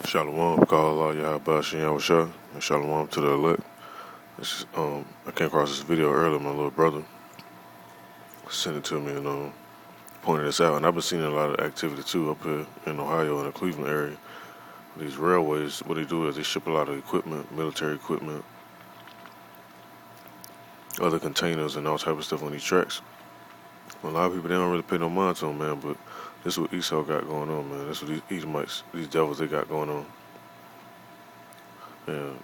Shalom, call Allah Yahweh Shem Shah, and Shalom to the elect. I came across this video earlier. My little brother sent it to me and pointed this out. And I've been seeing a lot of activity too up here in Ohio and the Cleveland area. These railways, what they do is they ship a lot of equipment, military equipment, other containers, and all type of stuff on these tracks. A lot of people, they don't really pay no mind to them, man. But this is what Esau got going on, man. That's what these edomites, these devils, they got going on. And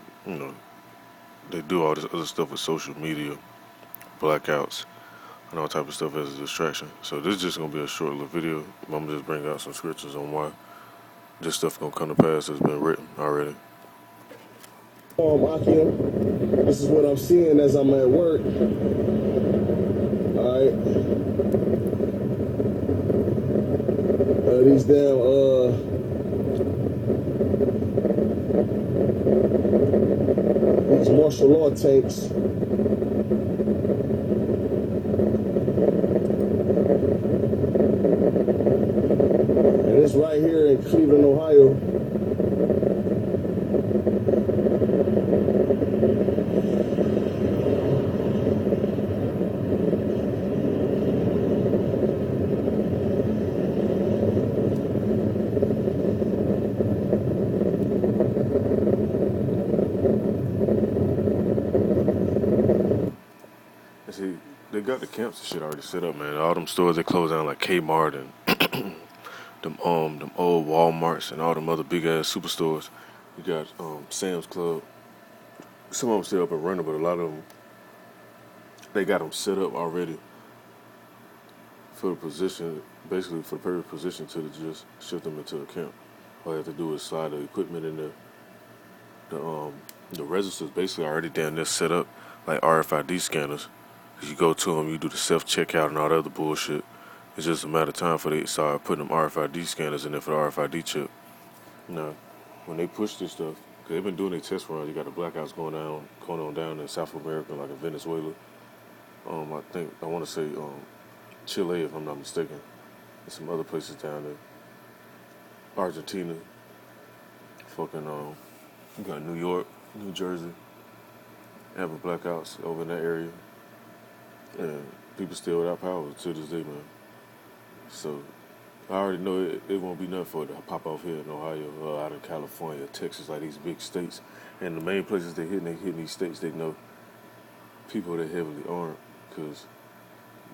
they do all this other stuff with social media, blackouts, and all type of stuff as a distraction. So this is just gonna be a short little video. I'm gonna just bring out some scriptures on why this stuff gonna come to pass that's been written already. Akim, this is what I'm seeing as I'm at work. Alright. These these martial law tanks. And it's right here in Cleveland, Ohio. See, they got the camps and shit already set up, man. All them stores they close down like Kmart and them old Walmarts and all them other big ass superstores. You got Sam's Club. Some of them still up and running, but a lot of them they got them set up already for the position, basically for the perfect position to just shift them into a camp. All you have to do is slide the equipment in there. The registers basically already down there set up like RFID scanners. You go to them, you do the self-checkout and all that other bullshit. It's just a matter of time for they start putting them RFID scanners in there for the RFID chip. Now, when they push this stuff, because they've been doing their test runs, you got the blackouts going on down in South America, like in Venezuela. I want to say Chile, if I'm not mistaken, and some other places down there. Argentina, fucking, you got New York, New Jersey, having blackouts over in that area. And people still without power to this day, man. So I already know it won't be nothing for it to pop off here in Ohio or out of California, Texas, like these big states. And the main places they hitting these states, they know people that heavily armed, because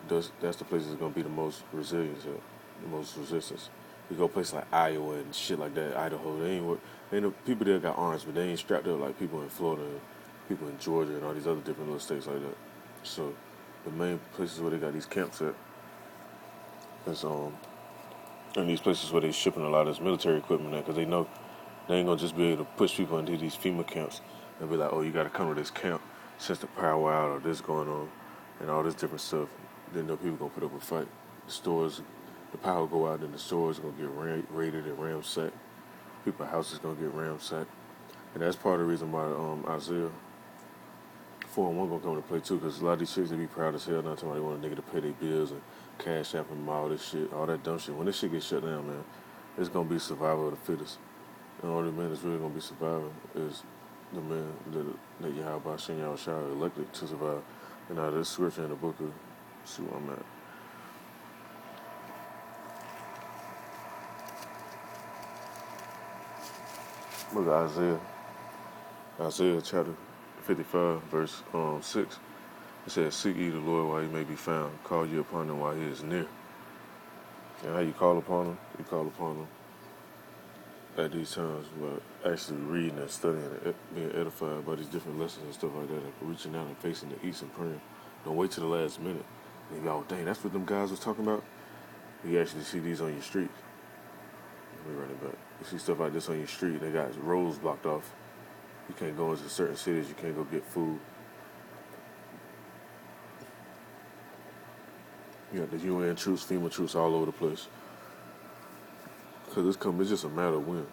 that's the places that's going to be the most resilience, the most resistance. You go places like Iowa and shit like that, Idaho, they ain't no people there got arms, but they ain't strapped up like people in Florida and people in Georgia and all these other different little states like that. So the main places where they got these camps at is and these places where they shipping a lot of this military equipment at, because they know they ain't gonna just be able to push people into these FEMA camps and be like, oh, you gotta come to this camp since the power out or this going on and all this different stuff. They know people gonna put up a fight. The stores, the power go out and the stores gonna get raided and ransacked. People's houses gonna get ransacked, and that's part of the reason why Isaiah 4-1 gonna come into play too, because a lot of these chicks, they be proud as hell. Not talking about they want a nigga to pay their bills and cash app them, all this shit, all that dumb shit. When this shit gets shut down, man, it's gonna be survival of the fittest. And the only man that's really gonna be surviving is the man that Yahweh Shem Shah elected to survive. And now this scripture in the book of, let's see where I'm at. Book of Isaiah chapter 55, verse 6. It says, seek ye the Lord while he may be found. Call ye upon him while he is near. And how you call upon him? You call upon him at these times by actually reading and studying and being edified by these different lessons and stuff like that, and reaching out and facing the east and praying. Don't wait till the last minute. And you go, oh, dang, that's what them guys was talking about? You actually see these on your street. Let me run it back. You see stuff like this on your street. They got roads blocked off. You can't go into certain cities. You can't go get food. You got the UN troops, FEMA troops all over the place. Because it's just a matter of when.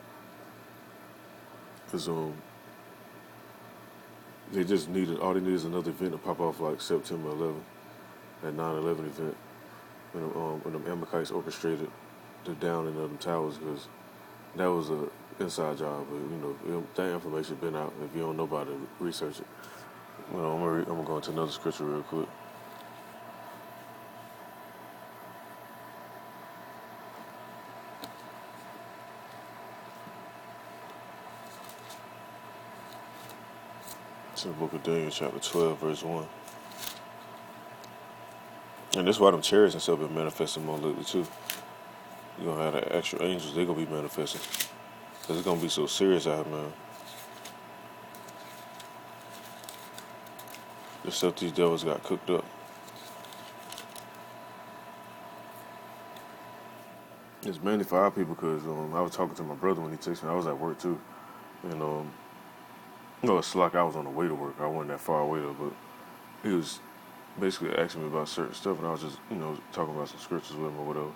Because they just needed, all they need is another event to pop off like September 11th, that 9/11 event, when the Amalekites orchestrated the downing of them towers, because that was inside job, but that information been out. If you don't know about it, research it. I'm gonna go into another scripture real quick. It's in the book of Daniel, chapter 12, verse 1. And that's why them chariots and stuff been manifesting more lately too. You're gonna have the actual angels, they're gonna be manifesting. Cause it's gonna be so serious out here, man. The stuff these devils got cooked up. It's mainly for our people because I was talking to my brother when he texted me. I was at work too. And it's like I was on the way to work. I wasn't that far away though, but he was basically asking me about certain stuff, and I was just, talking about some scriptures with him or whatever.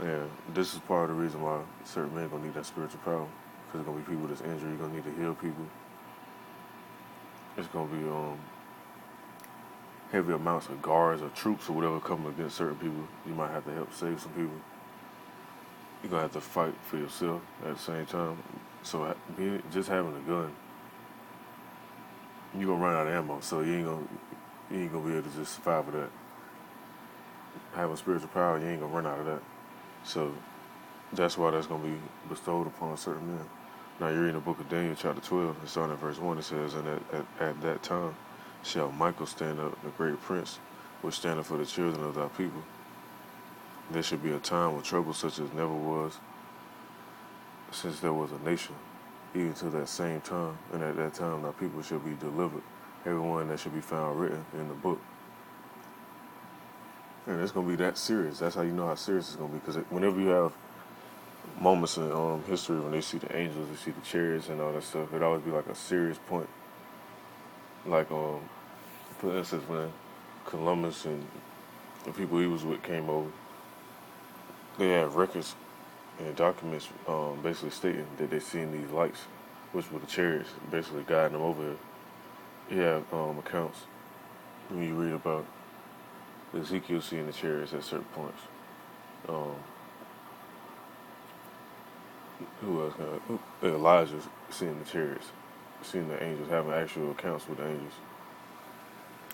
And this is part of the reason why certain men gonna need that spiritual power, because there's gonna be people that's injured. You're gonna need to heal people. It's gonna be heavy amounts of guards or troops or whatever coming against certain people. You might have to help save some people. You're gonna have to fight for yourself at the same time. So just having a gun, you're gonna run out of ammo. So you ain't gonna be able to just survive with that. Having spiritual power, you ain't gonna run out of that. So that's why that's gonna be bestowed upon certain men. Now you're in the book of Daniel, chapter 12, and starting at verse 1, it says, "And at that time shall Michael stand up, the great prince, which standeth for the children of thy people. There shall be a time of trouble such as never was, since there was a nation, even to that same time. And at that time thy people shall be delivered, everyone that shall be found written in the book." And it's going to be that serious. That's how you know how serious it's going to be. Because whenever you have moments in history when they see the angels, they see the chariots and all that stuff, it always be like a serious point. Like, for instance, when Columbus and the people he was with came over, they had records and documents basically stating that they seen these lights, which were the chariots, basically guiding them over here. You have accounts when you read about Ezekiel seeing the chariots at certain points. Who else? Elijah seeing the chariots, seeing the angels, having actual accounts with the angels.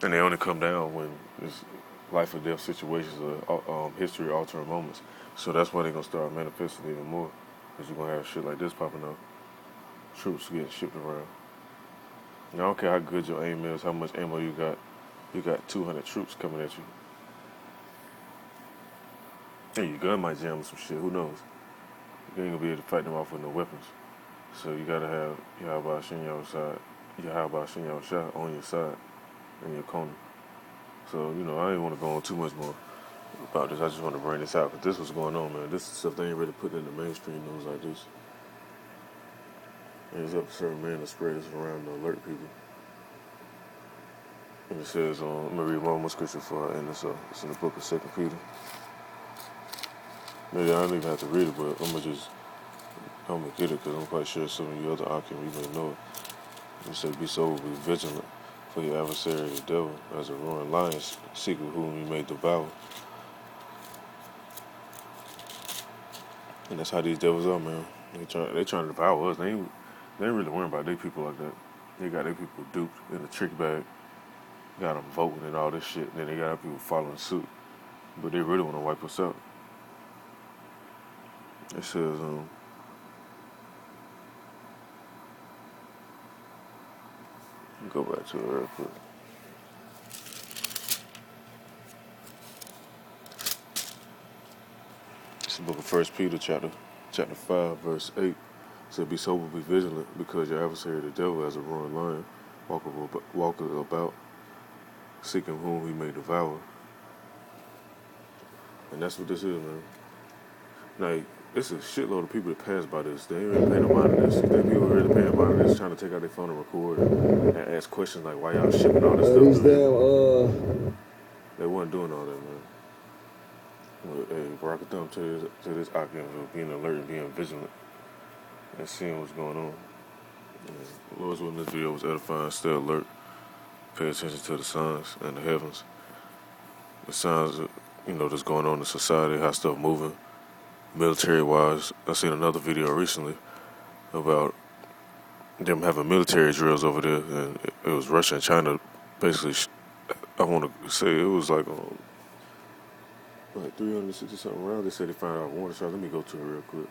And they only come down when it's life or death situations or history altering moments. So that's why they're going to start manifesting even more. Because you're going to have shit like this popping up. Troops getting shipped around. And I don't care how good your aim is, how much ammo you got 200 troops coming at you. And your gun might jam some shit, who knows? You ain't going to be able to fight them off with no weapons. So you got to have Yahweh Shah on your side, in your corner. So, I ain't want to go on too much more about this. I just want to bring this out because this was going on, man. This is stuff they ain't really putting in the mainstream news like this. And it's up to certain men to spread this around to alert people. And it says, I'm going to read one more scripture for and it's in the book of 2 Peter. Maybe I don't even have to read it, but I'm going to get it because I'm quite sure some of you other Akim, you may know it. It says, "Be sober, be vigilant, for your adversary the devil, as a roaring lion, seeking whom he may devour." And that's how these devils are, man. They trying to devour us. They ain't really worrying about their people like that. They got their people duped in a trick bag. Got them voting and all this shit. And then they got other people following suit. But they really want to wipe us out. It says, go back to it real quick. It's the book of 1 Peter, chapter 5, verse 8. It said, "Be sober, be vigilant, because your adversary the devil, as a roaring lion, walketh about, seeking whom he may devour." And that's what this is, man. Now, it's a shitload of people that pass by this. They ain't really paying no mind to this. You think people really paying mind to this, trying to take out their phone and record and ask questions like, why y'all shipping all this stuff These through here? damn, They wasn't doing all that, man. Well, hey, rock a thumb to this Akim for being alert and being vigilant and seeing what's going on. Lord's willing, this video was edifying. Stay alert. Pay attention to the signs and the heavens. The signs, that's going on in society, how stuff moving. Military-wise, I seen another video recently about them having military drills over there, and it was Russia and China basically. I want to say it was like 360 something rounds. They said they found out warning shots. Let me go to it real quick.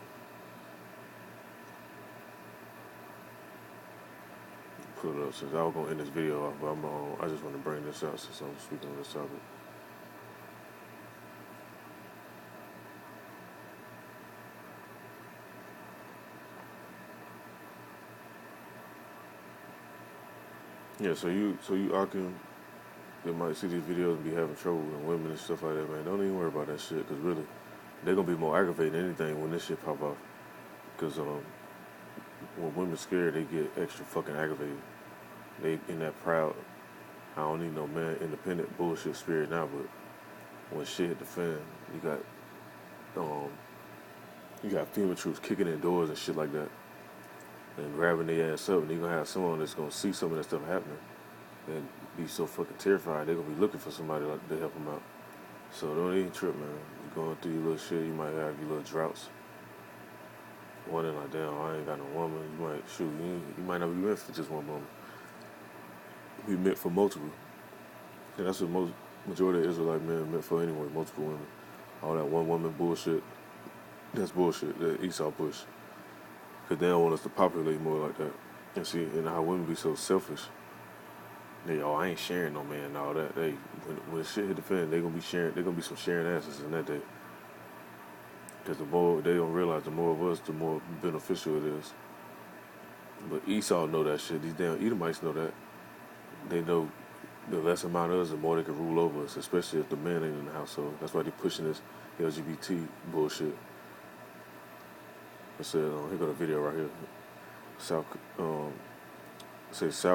Put it up since I was gonna end this video off, but I just want to bring this out since I'm speaking on this topic. Yeah, so you Akim, they might see these videos and be having trouble with women and stuff like that, man. Don't even worry about that shit, cause really, they're gonna be more aggravated than anything when this shit pop off. Cause when women scared, they get extra fucking aggravated. They in that proud, I don't need no man, independent bullshit spirit now. But when shit hit the fan, um, you got FEMA troops kicking in doors and shit like that, and grabbing their ass up, and you're gonna have someone that's gonna see some of that stuff happening and be so fucking terrified they're gonna be looking for somebody to help them out. So don't even trip, man. You're going through your little shit, you might have your little droughts. Wondering like, damn, I ain't got no woman. You might shoot, you might not be meant for just one woman. Be meant for multiple. And that's what majority of Israelite men are meant for anyway, multiple women. All that one woman bullshit, that's bullshit, that Esau push. Because they don't want us to populate more like that. And see, and how women be so selfish. I ain't sharing no man and all that. When shit hit the fan, they gonna be some sharing asses in that day. Because the more they don't realize, the more of us, the more beneficial it is. But Esau know that shit. These damn Edomites know that. They know the less amount of us, the more they can rule over us, especially if the man ain't in the household. That's why they pushing this LGBT bullshit. I said, here go the video right here. South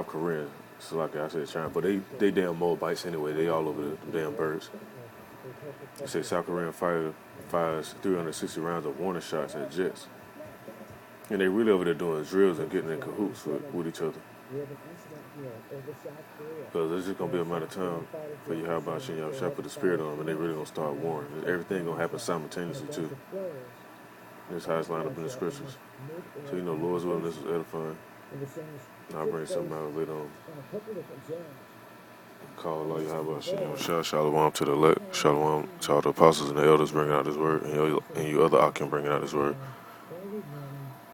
Korean. So like I said, China, but they damn Moabites anyway. They all over the damn birds. They say South Korean fighter fires 360 rounds of warning shots at jets, and they really over there doing drills and getting in cahoots with each other. Because it's just gonna be a matter of time for you. How about you? Y'all put the spirit on them, and they really gonna start warring. Everything gonna happen simultaneously too. That's how it's lined up in the scriptures. So Lord's willing, this is edifying. I'll bring something out later on. Call Allah Yahweh Shalom to the elect, Shalom to all the apostles and the elders bringing out His word, and you other Akim bringing out His word.